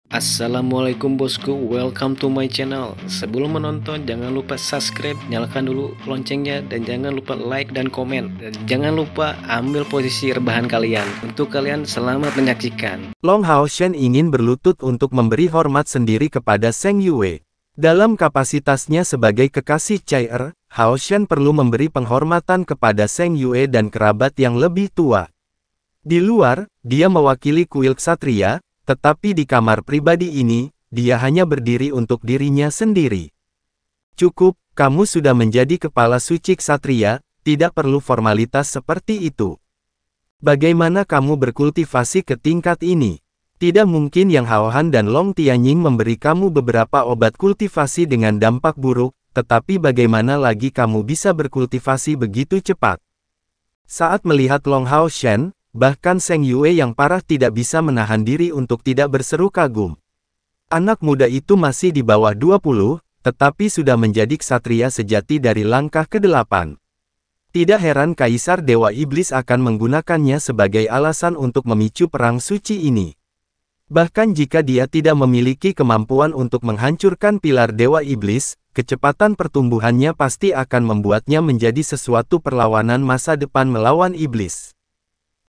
Assalamualaikum bosku, welcome to my channel. Sebelum menonton jangan lupa subscribe, nyalakan dulu loncengnya, dan jangan lupa like dan komen. Dan jangan lupa ambil posisi rebahan kalian. Untuk kalian selamat menyaksikan. Long Haoshen ingin berlutut untuk memberi hormat sendiri kepada Zheng Yue. Dalam kapasitasnya sebagai kekasih Chai Haoshen perlu memberi penghormatan kepada Zheng Yue dan kerabat yang lebih tua. Di luar, dia mewakili kuil ksatria. Tetapi di kamar pribadi ini, dia hanya berdiri untuk dirinya sendiri. Cukup, kamu sudah menjadi kepala suci ksatria, tidak perlu formalitas seperti itu. Bagaimana kamu berkultivasi ke tingkat ini? Tidak mungkin Yang Haohan dan Long Tianying memberi kamu beberapa obat kultivasi dengan dampak buruk, tetapi bagaimana lagi kamu bisa berkultivasi begitu cepat? Saat melihat Long Haoshen, bahkan Zheng Yue yang parah tidak bisa menahan diri untuk tidak berseru kagum. Anak muda itu masih di bawah 20, tetapi sudah menjadi ksatria sejati dari langkah ke-8. Tidak heran Kaisar Dewa Iblis akan menggunakannya sebagai alasan untuk memicu perang suci ini. Bahkan jika dia tidak memiliki kemampuan untuk menghancurkan pilar Dewa Iblis, kecepatan pertumbuhannya pasti akan membuatnya menjadi sesuatu perlawanan masa depan melawan Iblis.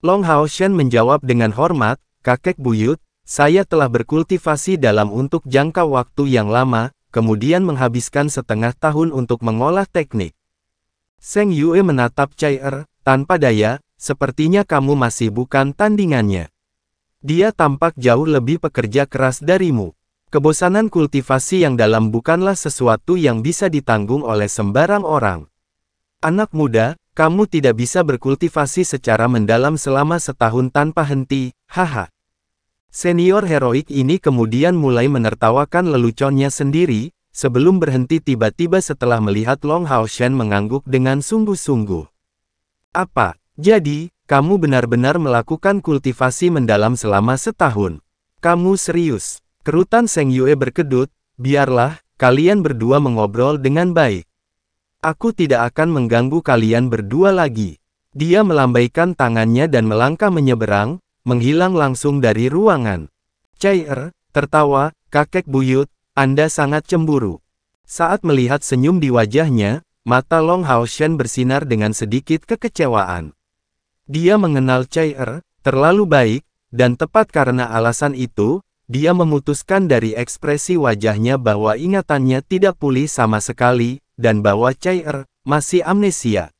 Long Haoshen menjawab dengan hormat, kakek buyut, saya telah berkultivasi dalam untuk jangka waktu yang lama, kemudian menghabiskan setengah tahun untuk mengolah teknik. Zheng Yue menatap Chai tanpa daya, sepertinya kamu masih bukan tandingannya. Dia tampak jauh lebih pekerja keras darimu. Kebosanan kultivasi yang dalam bukanlah sesuatu yang bisa ditanggung oleh sembarang orang. Anak muda, kamu tidak bisa berkultivasi secara mendalam selama setahun tanpa henti, haha. Senior heroik ini kemudian mulai menertawakan leluconnya sendiri, sebelum berhenti tiba-tiba setelah melihat Long Haoshen mengangguk dengan sungguh-sungguh. Apa, jadi, kamu benar-benar melakukan kultivasi mendalam selama setahun? Kamu serius? Kerutan Zheng Yue berkedut, biarlah, kalian berdua mengobrol dengan baik. Aku tidak akan mengganggu kalian berdua lagi. Dia melambaikan tangannya dan melangkah menyeberang, menghilang langsung dari ruangan. Chai tertawa, kakek buyut, Anda sangat cemburu. Saat melihat senyum di wajahnya, mata Long Haoshen bersinar dengan sedikit kekecewaan. Dia mengenal Chai terlalu baik, dan tepat karena alasan itu, dia memutuskan dari ekspresi wajahnya bahwa ingatannya tidak pulih sama sekali, dan bahwa Chai masih amnesia.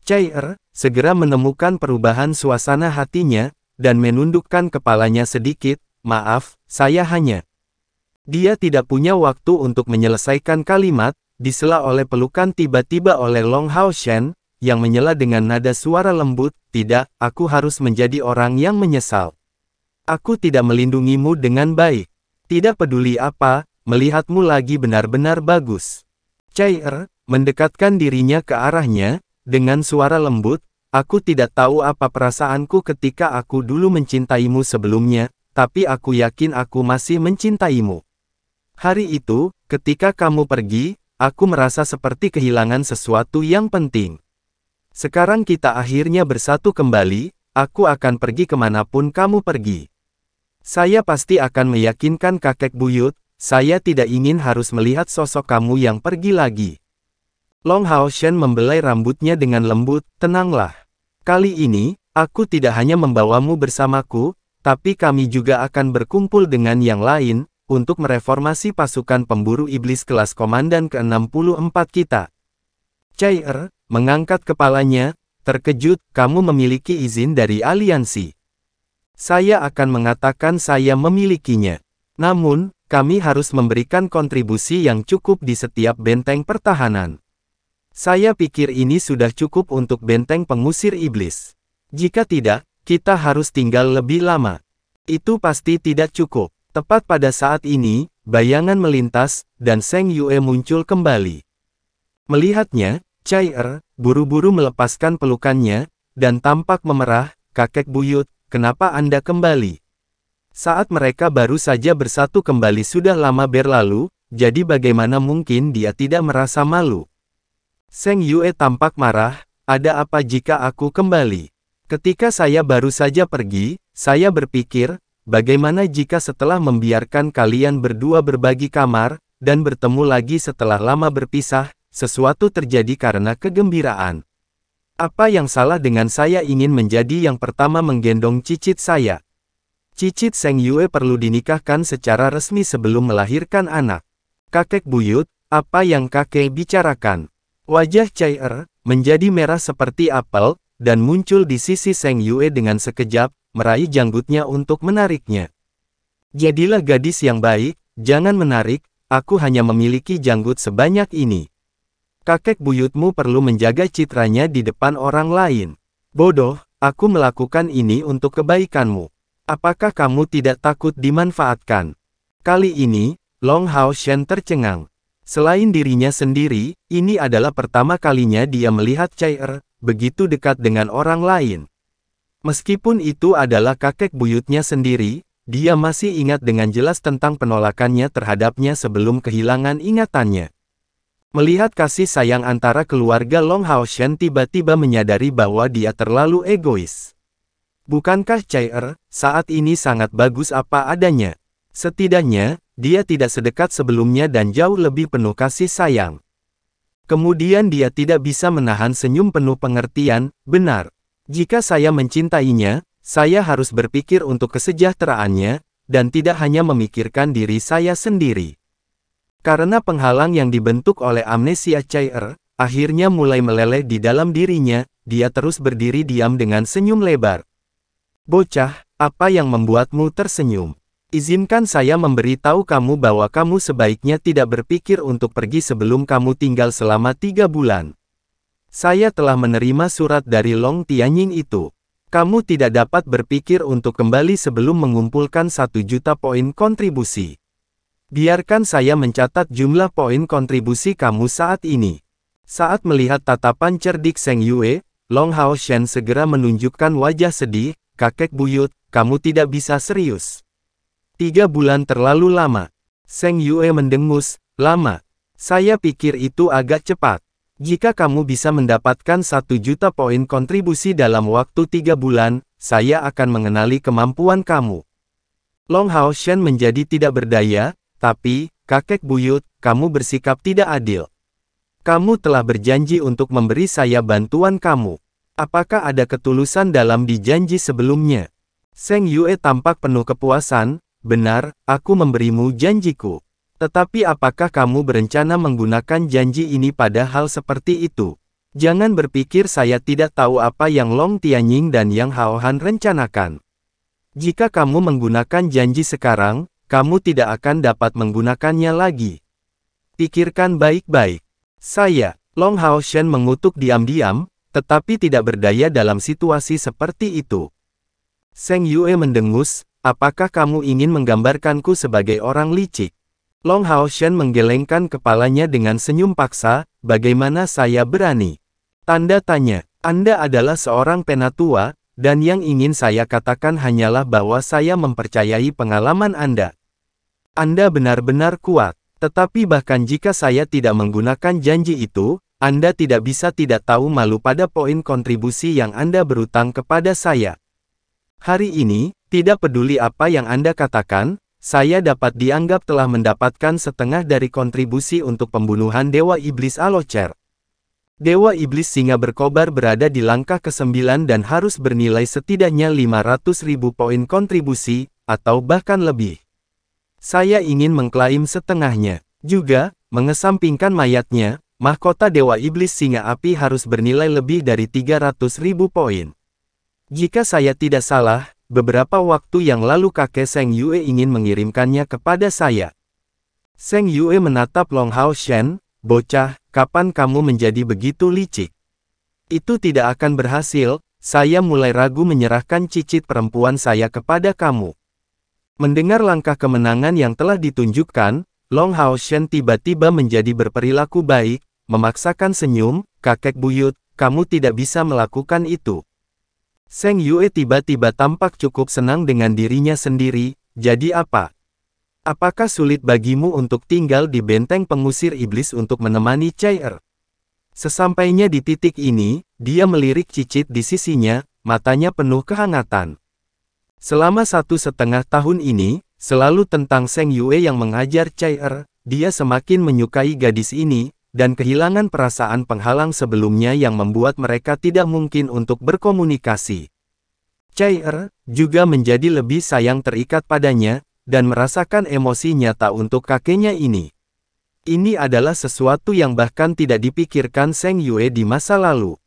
Chai segera menemukan perubahan suasana hatinya, dan menundukkan kepalanya sedikit, maaf, saya hanya. Dia tidak punya waktu untuk menyelesaikan kalimat, disela oleh pelukan tiba-tiba oleh Long Haoshen, yang menyela dengan nada suara lembut, tidak, aku harus menjadi orang yang menyesal. Aku tidak melindungimu dengan baik. Tidak peduli apa, melihatmu lagi benar-benar bagus. Chai mendekatkan dirinya ke arahnya, dengan suara lembut, aku tidak tahu apa perasaanku ketika aku dulu mencintaimu sebelumnya, tapi aku yakin aku masih mencintaimu. Hari itu, ketika kamu pergi, aku merasa seperti kehilangan sesuatu yang penting. Sekarang kita akhirnya bersatu kembali, aku akan pergi kemanapun kamu pergi. Saya pasti akan meyakinkan kakek buyut, saya tidak ingin harus melihat sosok kamu yang pergi lagi. Long Haoshen membelai rambutnya dengan lembut, tenanglah. Kali ini, aku tidak hanya membawamu bersamaku, tapi kami juga akan berkumpul dengan yang lain, untuk mereformasi pasukan pemburu iblis kelas komandan ke-64 kita. Chai mengangkat kepalanya, terkejut, kamu memiliki izin dari aliansi. Saya akan mengatakan saya memilikinya. Namun, kami harus memberikan kontribusi yang cukup di setiap benteng pertahanan. Saya pikir ini sudah cukup untuk benteng pengusir iblis. Jika tidak, kita harus tinggal lebih lama. Itu pasti tidak cukup. Tepat pada saat ini, bayangan melintas, dan Zheng Yue muncul kembali. Melihatnya, Chai buru-buru melepaskan pelukannya, dan tampak memerah, kakek buyut, kenapa Anda kembali? Saat mereka baru saja bersatu kembali sudah lama berlalu, jadi bagaimana mungkin dia tidak merasa malu? Zheng Yue tampak marah, ada apa jika aku kembali? Ketika saya baru saja pergi, saya berpikir, bagaimana jika setelah membiarkan kalian berdua berbagi kamar, dan bertemu lagi setelah lama berpisah, sesuatu terjadi karena kegembiraan? Apa yang salah dengan saya ingin menjadi yang pertama menggendong cicit saya? Cicit Seng Yue perlu dinikahkan secara resmi sebelum melahirkan anak. Kakek buyut, apa yang kakek bicarakan? Wajah Chai menjadi merah seperti apel, dan muncul di sisi Seng Yue dengan sekejap, meraih janggutnya untuk menariknya. Jadilah gadis yang baik, jangan menarik, aku hanya memiliki janggut sebanyak ini. Kakek buyutmu perlu menjaga citranya di depan orang lain. Bodoh, aku melakukan ini untuk kebaikanmu. Apakah kamu tidak takut dimanfaatkan? Kali ini, Long Hao Shen tercengang. Selain dirinya sendiri, ini adalah pertama kalinya dia melihat Chai begitu dekat dengan orang lain. Meskipun itu adalah kakek buyutnya sendiri, dia masih ingat dengan jelas tentang penolakannya terhadapnya sebelum kehilangan ingatannya. Melihat kasih sayang antara keluarga Long Hao Shen tiba-tiba menyadari bahwa dia terlalu egois. Bukankah Chai saat ini sangat bagus apa adanya? Setidaknya, dia tidak sedekat sebelumnya dan jauh lebih penuh kasih sayang. Kemudian dia tidak bisa menahan senyum penuh pengertian, benar. Jika saya mencintainya, saya harus berpikir untuk kesejahteraannya, dan tidak hanya memikirkan diri saya sendiri. Karena penghalang yang dibentuk oleh amnesia Chai akhirnya mulai meleleh di dalam dirinya, dia terus berdiri diam dengan senyum lebar. Bocah, apa yang membuatmu tersenyum? Izinkan saya memberitahu kamu bahwa kamu sebaiknya tidak berpikir untuk pergi sebelum kamu tinggal selama 3 bulan. Saya telah menerima surat dari Long Tianying itu. Kamu tidak dapat berpikir untuk kembali sebelum mengumpulkan 1 juta poin kontribusi. Biarkan saya mencatat jumlah poin kontribusi kamu saat ini. Saat melihat tatapan cerdik Seng Yue, Long Hao Shen segera menunjukkan wajah sedih, kakek buyut, kamu tidak bisa serius. 3 bulan terlalu lama. Seng Yue mendengus, lama. Saya pikir itu agak cepat. Jika kamu bisa mendapatkan 1 juta poin kontribusi dalam waktu 3 bulan, saya akan mengenali kemampuan kamu. Long Hao Shen menjadi tidak berdaya, tapi, kakek buyut, kamu bersikap tidak adil. Kamu telah berjanji untuk memberi saya bantuan kamu. Apakah ada ketulusan dalam dijanji sebelumnya? Seng Yue tampak penuh kepuasan. Benar, aku memberimu janjiku. Tetapi apakah kamu berencana menggunakan janji ini pada hal seperti itu? Jangan berpikir saya tidak tahu apa yang Long Tianying dan Yang Hao Han rencanakan. Jika kamu menggunakan janji sekarang, kamu tidak akan dapat menggunakannya lagi. Pikirkan baik-baik. Saya, Long Hao Shen mengutuk diam-diam, tetapi tidak berdaya dalam situasi seperti itu. Seng Yue mendengus, apakah kamu ingin menggambarkanku sebagai orang licik? Long Hao Shen menggelengkan kepalanya dengan senyum paksa, bagaimana saya berani? Tanda tanya, Anda adalah seorang penatua, dan yang ingin saya katakan hanyalah bahwa saya mempercayai pengalaman Anda. Anda benar-benar kuat, tetapi bahkan jika saya tidak menggunakan janji itu, Anda tidak bisa tidak tahu malu pada poin kontribusi yang Anda berutang kepada saya. Hari ini, tidak peduli apa yang Anda katakan, saya dapat dianggap telah mendapatkan setengah dari kontribusi untuk pembunuhan Dewa Iblis Alocer. Dewa Iblis Singa berkobar berada di langkah ke-9 dan harus bernilai setidaknya 500.000 poin kontribusi, atau bahkan lebih. Saya ingin mengklaim setengahnya. Juga, mengesampingkan mayatnya, mahkota Dewa Iblis Singa Api harus bernilai lebih dari 300.000 poin. Jika saya tidak salah, beberapa waktu yang lalu kakek Seng Yue ingin mengirimkannya kepada saya. Seng Yue menatap Long Hao Shen, bocah, kapan kamu menjadi begitu licik? Itu tidak akan berhasil, saya mulai ragu menyerahkan cicit perempuan saya kepada kamu. Mendengar langkah kemenangan yang telah ditunjukkan, Long Hao Shen tiba-tiba menjadi berperilaku baik, memaksakan senyum, kakek buyut, kamu tidak bisa melakukan itu. Seng Yue tiba-tiba tampak cukup senang dengan dirinya sendiri, jadi apa? Apakah sulit bagimu untuk tinggal di benteng pengusir iblis untuk menemani Chai? Sesampainya di titik ini, dia melirik cicit di sisinya, matanya penuh kehangatan. Selama 1,5 tahun ini, selalu tentang Zheng Yue yang mengajar Cai Er, dia semakin menyukai gadis ini, dan kehilangan perasaan penghalang sebelumnya yang membuat mereka tidak mungkin untuk berkomunikasi. Cai Er juga menjadi lebih sayang terikat padanya, dan merasakan emosi nyata untuk kakeknya ini. Ini adalah sesuatu yang bahkan tidak dipikirkan Zheng Yue di masa lalu.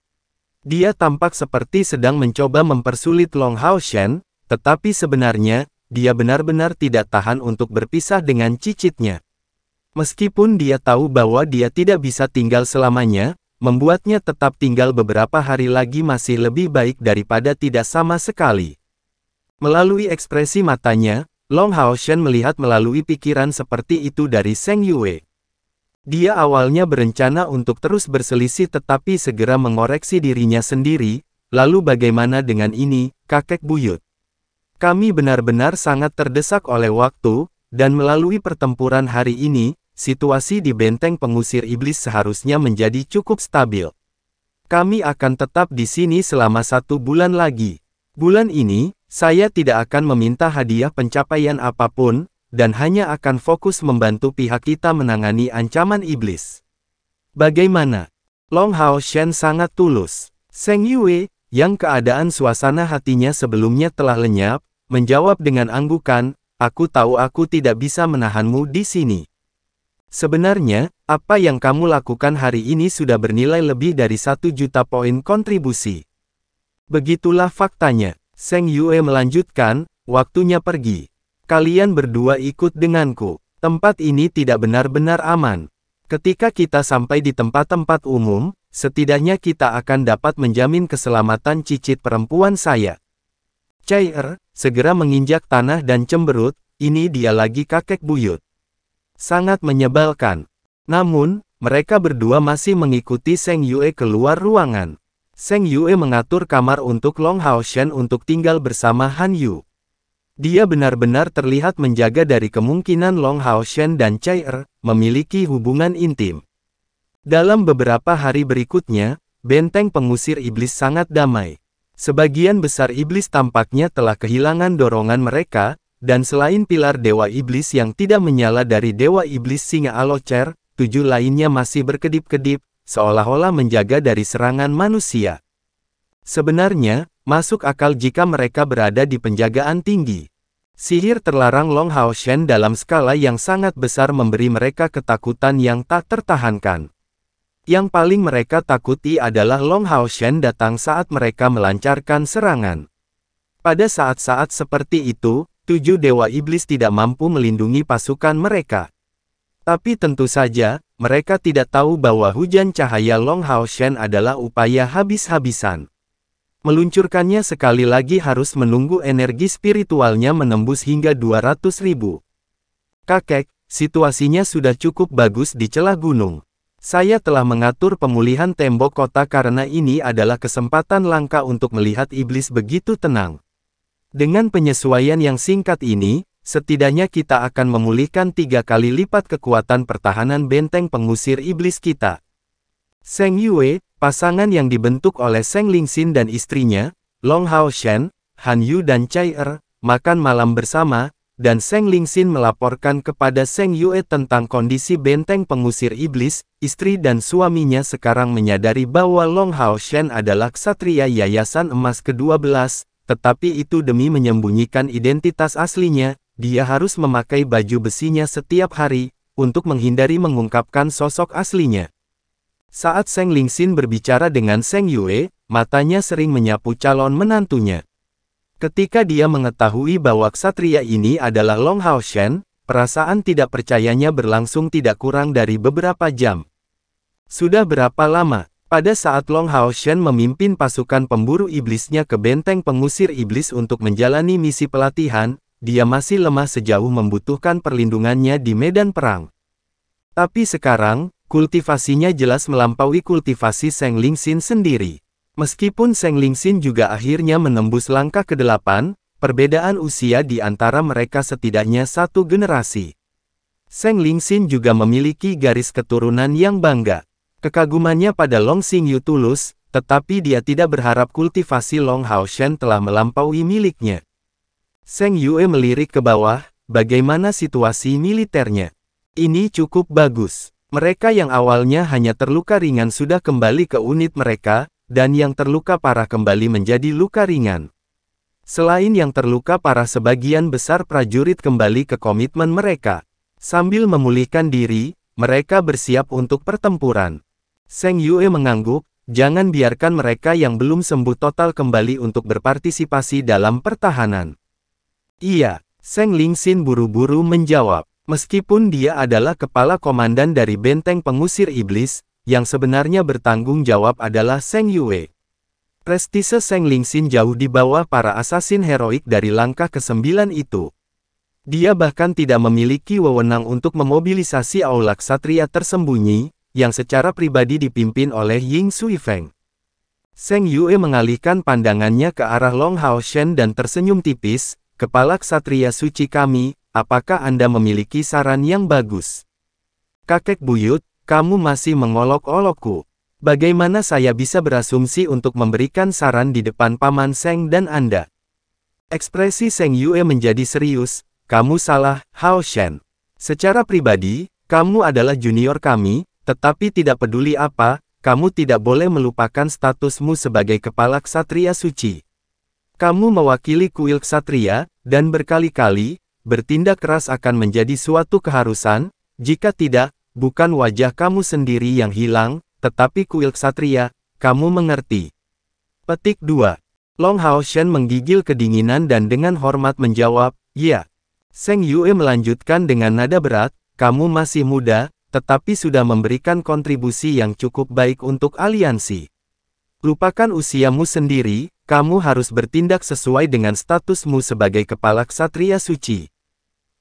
Dia tampak seperti sedang mencoba mempersulit Long Haoshan, tetapi sebenarnya, dia benar-benar tidak tahan untuk berpisah dengan cicitnya. Meskipun dia tahu bahwa dia tidak bisa tinggal selamanya, membuatnya tetap tinggal beberapa hari lagi masih lebih baik daripada tidak sama sekali. Melalui ekspresi matanya, Long Haoshan melihat melalui pikiran seperti itu dari Zheng Yue. Dia awalnya berencana untuk terus berselisih tetapi segera mengoreksi dirinya sendiri, lalu bagaimana dengan ini, kakek buyut? Kami benar-benar sangat terdesak oleh waktu, dan melalui pertempuran hari ini, situasi di benteng pengusir iblis seharusnya menjadi cukup stabil. Kami akan tetap di sini selama 1 bulan lagi. Bulan ini, saya tidak akan meminta hadiah pencapaian apapun, dan hanya akan fokus membantu pihak kita menangani ancaman iblis. Bagaimana? Long Haoshan sangat tulus. Zheng Yue, yang keadaan suasana hatinya sebelumnya telah lenyap, menjawab dengan anggukan, "Aku tahu aku tidak bisa menahanmu di sini. Sebenarnya, apa yang kamu lakukan hari ini sudah bernilai lebih dari 1 juta poin kontribusi. Begitulah faktanya." Zheng Yue melanjutkan, "Waktunya pergi. Kalian berdua ikut denganku. Tempat ini tidak benar-benar aman. Ketika kita sampai di tempat-tempat umum, setidaknya kita akan dapat menjamin keselamatan cicit perempuan saya." Cai Er segera menginjak tanah dan cemberut, ini dia lagi kakek buyut. Sangat menyebalkan. Namun, mereka berdua masih mengikuti Zheng Yue keluar ruangan. Zheng Yue mengatur kamar untuk Long Haoshan untuk tinggal bersama Han Yu. Dia benar-benar terlihat menjaga dari kemungkinan Long Haoshan dan Cai Er memiliki hubungan intim. Dalam beberapa hari berikutnya, benteng pengusir iblis sangat damai. Sebagian besar iblis tampaknya telah kehilangan dorongan mereka, dan selain pilar Dewa Iblis yang tidak menyala dari Dewa Iblis Singa Alocer, 7 lainnya masih berkedip-kedip, seolah-olah menjaga dari serangan manusia. Sebenarnya, masuk akal jika mereka berada di penjagaan tinggi. Sihir terlarang Long Haoshan dalam skala yang sangat besar memberi mereka ketakutan yang tak tertahankan. Yang paling mereka takuti adalah Long Haoshan datang saat mereka melancarkan serangan. Pada saat-saat seperti itu, 7 Dewa Iblis tidak mampu melindungi pasukan mereka. Tapi tentu saja, mereka tidak tahu bahwa hujan cahaya Long Haoshan adalah upaya habis-habisan. Meluncurkannya sekali lagi harus menunggu energi spiritualnya menembus hingga 200.000. "Kakek, situasinya sudah cukup bagus di celah gunung. Saya telah mengatur pemulihan tembok kota karena ini adalah kesempatan langka untuk melihat iblis begitu tenang. Dengan penyesuaian yang singkat ini, setidaknya kita akan memulihkan 3 kali lipat kekuatan pertahanan benteng pengusir iblis kita." Zheng Yue, pasangan yang dibentuk oleh Zheng Lingxin dan istrinya, Long Haoshan, Han Yu dan Cai Er, makan malam bersama, dan Zheng Lingxin melaporkan kepada Zheng Yue tentang kondisi benteng pengusir iblis. Istri dan suaminya sekarang menyadari bahwa Long Haoshan adalah ksatria Yayasan Emas ke-12, tetapi itu demi menyembunyikan identitas aslinya, dia harus memakai baju besinya setiap hari, untuk menghindari mengungkapkan sosok aslinya. Saat Zheng Lingxin berbicara dengan Zheng Yue, matanya sering menyapu calon menantunya. Ketika dia mengetahui bahwa ksatria ini adalah Long Haoshan, perasaan tidak percayanya berlangsung tidak kurang dari beberapa jam. Sudah berapa lama, pada saat Long Haoshan memimpin pasukan pemburu iblisnya ke benteng pengusir iblis untuk menjalani misi pelatihan, dia masih lemah sejauh membutuhkan perlindungannya di medan perang. Tapi sekarang, kultivasinya jelas melampaui kultivasi Zheng Lingxin sendiri. Meskipun Zheng Lingxin juga akhirnya menembus langkah ke-8, perbedaan usia di antara mereka setidaknya 1 generasi. Zheng Lingxin juga memiliki garis keturunan yang bangga. Kekagumannya pada Long Xingyu tulus, tetapi dia tidak berharap kultivasi Long Haoshan telah melampaui miliknya. Seng Yue melirik ke bawah, bagaimana situasi militernya? Ini cukup bagus. Mereka yang awalnya hanya terluka ringan sudah kembali ke unit mereka, dan yang terluka parah kembali menjadi luka ringan. Selain yang terluka parah, sebagian besar prajurit kembali ke komitmen mereka. Sambil memulihkan diri, mereka bersiap untuk pertempuran. Seng Yue mengangguk, jangan biarkan mereka yang belum sembuh total kembali untuk berpartisipasi dalam pertahanan. Iya, Seng Lingxin buru-buru menjawab. Meskipun dia adalah kepala komandan dari benteng pengusir iblis, yang sebenarnya bertanggung jawab adalah Seng Yue. Prestise Seng Lingxin jauh di bawah para asasin heroik dari langkah ke-9 itu. Dia bahkan tidak memiliki wewenang untuk memobilisasi aula ksatria tersembunyi, yang secara pribadi dipimpin oleh Ying Suifeng. Seng Yue mengalihkan pandangannya ke arah Long Haoshen dan tersenyum tipis, "Kepala ksatria suci kami, apakah Anda memiliki saran yang bagus?" "Kakek buyut, kamu masih mengolok-olokku. Bagaimana saya bisa berasumsi untuk memberikan saran di depan Paman Seng dan Anda?" Ekspresi Seng Yue menjadi serius. "Kamu salah, Hao Shen. Secara pribadi, kamu adalah junior kami, tetapi tidak peduli apa, kamu tidak boleh melupakan statusmu sebagai kepala ksatria suci. Kamu mewakili kuil ksatria, dan berkali-kali, bertindak keras akan menjadi suatu keharusan, jika tidak, bukan wajah kamu sendiri yang hilang, tetapi kuil ksatria, kamu mengerti?" Petik 2. Long Haoshen menggigil kedinginan dan dengan hormat menjawab, "Ya." Seng Yue melanjutkan dengan nada berat, "Kamu masih muda, tetapi sudah memberikan kontribusi yang cukup baik untuk aliansi. Lupakan usiamu sendiri, kamu harus bertindak sesuai dengan statusmu sebagai kepala ksatria suci.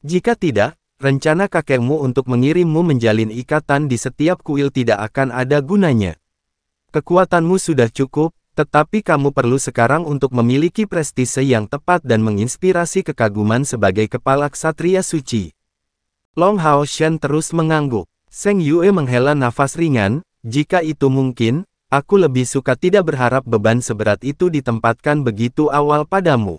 Jika tidak, rencana kakekmu untuk mengirimmu menjalin ikatan di setiap kuil tidak akan ada gunanya. Kekuatanmu sudah cukup, tetapi kamu perlu sekarang untuk memiliki prestise yang tepat dan menginspirasi kekaguman sebagai kepala ksatria suci." Long Haoshen terus mengangguk. Seng Yue menghela nafas ringan, "Jika itu mungkin, aku lebih suka tidak berharap beban seberat itu ditempatkan begitu awal padamu.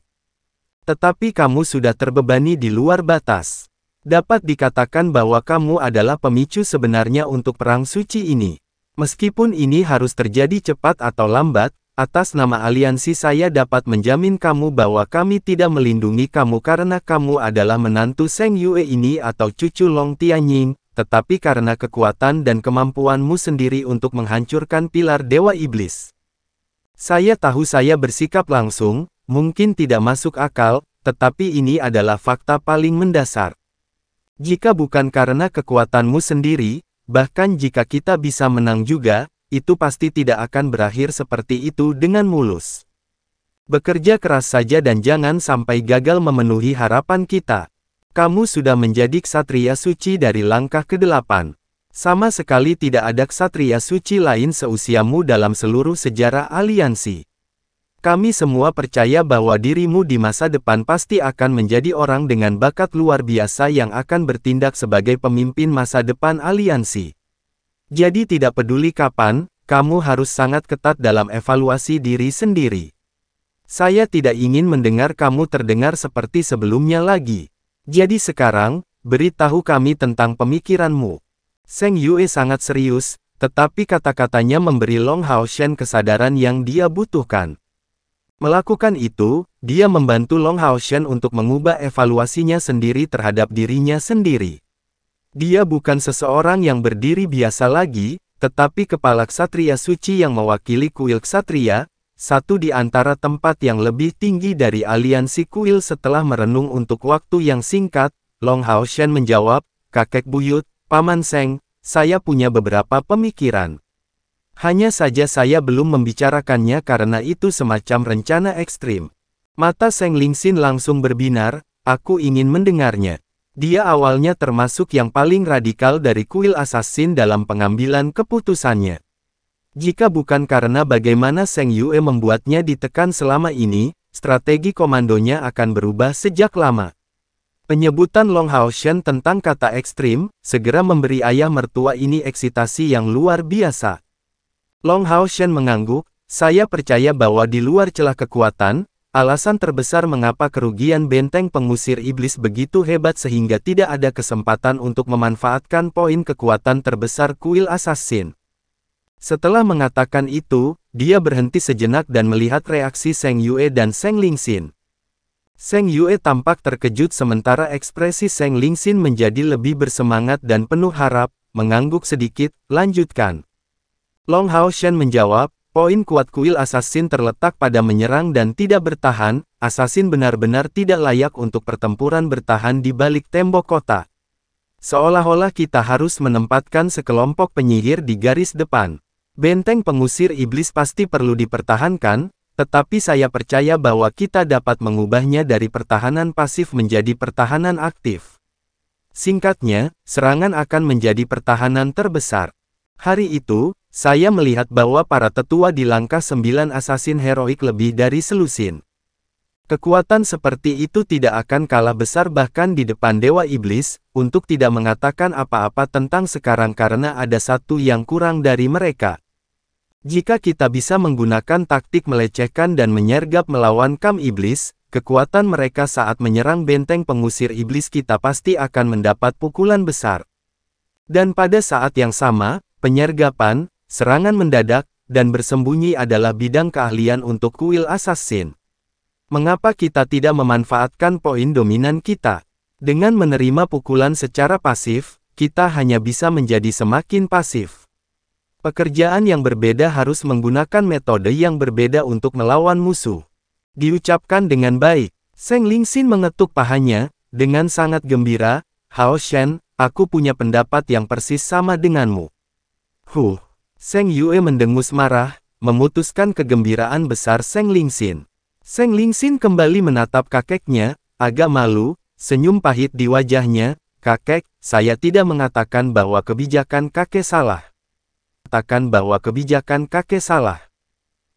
Tetapi kamu sudah terbebani di luar batas. Dapat dikatakan bahwa kamu adalah pemicu sebenarnya untuk perang suci ini. Meskipun ini harus terjadi cepat atau lambat, atas nama aliansi saya dapat menjamin kamu bahwa kami tidak melindungi kamu karena kamu adalah menantu Seng Yue ini atau cucu Long Tianying, tetapi karena kekuatan dan kemampuanmu sendiri untuk menghancurkan pilar Dewa Iblis. Saya tahu saya bersikap langsung, mungkin tidak masuk akal, tetapi ini adalah fakta paling mendasar. Jika bukan karena kekuatanmu sendiri, bahkan jika kita bisa menang juga, itu pasti tidak akan berakhir seperti itu dengan mulus. Bekerja keras saja dan jangan sampai gagal memenuhi harapan kita. Kamu sudah menjadi ksatria suci dari langkah ke-8. Sama sekali tidak ada ksatria suci lain seusiamu dalam seluruh sejarah aliansi. Kami semua percaya bahwa dirimu di masa depan pasti akan menjadi orang dengan bakat luar biasa yang akan bertindak sebagai pemimpin masa depan aliansi. Jadi tidak peduli kapan, kamu harus sangat ketat dalam evaluasi diri sendiri. Saya tidak ingin mendengar kamu terdengar seperti sebelumnya lagi. Jadi sekarang, beritahu kami tentang pemikiranmu." Seng Yue sangat serius, tetapi kata-katanya memberi Long Haoshen kesadaran yang dia butuhkan. Melakukan itu, dia membantu Long Haoshen untuk mengubah evaluasinya sendiri terhadap dirinya sendiri. Dia bukan seseorang yang berdiri biasa lagi, tetapi kepala ksatria suci yang mewakili kuil ksatria, satu di antara tempat yang lebih tinggi dari aliansi kuil. Setelah merenung untuk waktu yang singkat, Long Haoshen menjawab, "Kakek buyut, Paman Seng, saya punya beberapa pemikiran. Hanya saja saya belum membicarakannya karena itu semacam rencana ekstrim." Mata Seng Lingxin langsung berbinar, "Aku ingin mendengarnya." Dia awalnya termasuk yang paling radikal dari kuil assassin dalam pengambilan keputusannya. Jika bukan karena bagaimana Seng Yue membuatnya ditekan selama ini, strategi komandonya akan berubah sejak lama. Penyebutan Long Haoshen tentang kata ekstrim, segera memberi ayah mertua ini eksitasi yang luar biasa. Long Haoshen mengangguk, "Saya percaya bahwa di luar celah kekuatan, alasan terbesar mengapa kerugian benteng pengusir iblis begitu hebat sehingga tidak ada kesempatan untuk memanfaatkan poin kekuatan terbesar kuil assassin. Setelah mengatakan itu, dia berhenti sejenak dan melihat reaksi Seng Yue dan Seng Lingxin. Seng Yue tampak terkejut sementara ekspresi Seng Lingxin menjadi lebih bersemangat dan penuh harap, mengangguk sedikit, lanjutkan. Long Haoshan menjawab, poin kuat kuil assassin terletak pada menyerang dan tidak bertahan, assassin benar-benar tidak layak untuk pertempuran bertahan di balik tembok kota. Seolah-olah kita harus menempatkan sekelompok penyihir di garis depan. Benteng pengusir iblis pasti perlu dipertahankan, tetapi saya percaya bahwa kita dapat mengubahnya dari pertahanan pasif menjadi pertahanan aktif. Singkatnya, serangan akan menjadi pertahanan terbesar. Hari itu, saya melihat bahwa para tetua di langkah 9 assassin heroik lebih dari selusin. Kekuatan seperti itu tidak akan kalah besar bahkan di depan Dewa Iblis, untuk tidak mengatakan apa-apa tentang sekarang karena ada satu yang kurang dari mereka. Jika kita bisa menggunakan taktik melecehkan dan menyergap melawan Kam Iblis, kekuatan mereka saat menyerang benteng pengusir iblis kita pasti akan mendapat pukulan besar. Dan pada saat yang sama, penyergapan, serangan mendadak, dan bersembunyi adalah bidang keahlian untuk kuil assassin. Mengapa kita tidak memanfaatkan poin dominan kita? Dengan menerima pukulan secara pasif, kita hanya bisa menjadi semakin pasif. Pekerjaan yang berbeda harus menggunakan metode yang berbeda untuk melawan musuh. Diucapkan dengan baik. Seng Lingxin mengetuk pahanya, dengan sangat gembira, Hao Shen, aku punya pendapat yang persis sama denganmu. Seng Yue mendengus marah, memutuskan kegembiraan besar Seng Lingxin. Seng Lingxin kembali menatap kakeknya, agak malu, senyum pahit di wajahnya, kakek, saya tidak mengatakan bahwa kebijakan kakek salah. Katakan bahwa kebijakan kakek salah.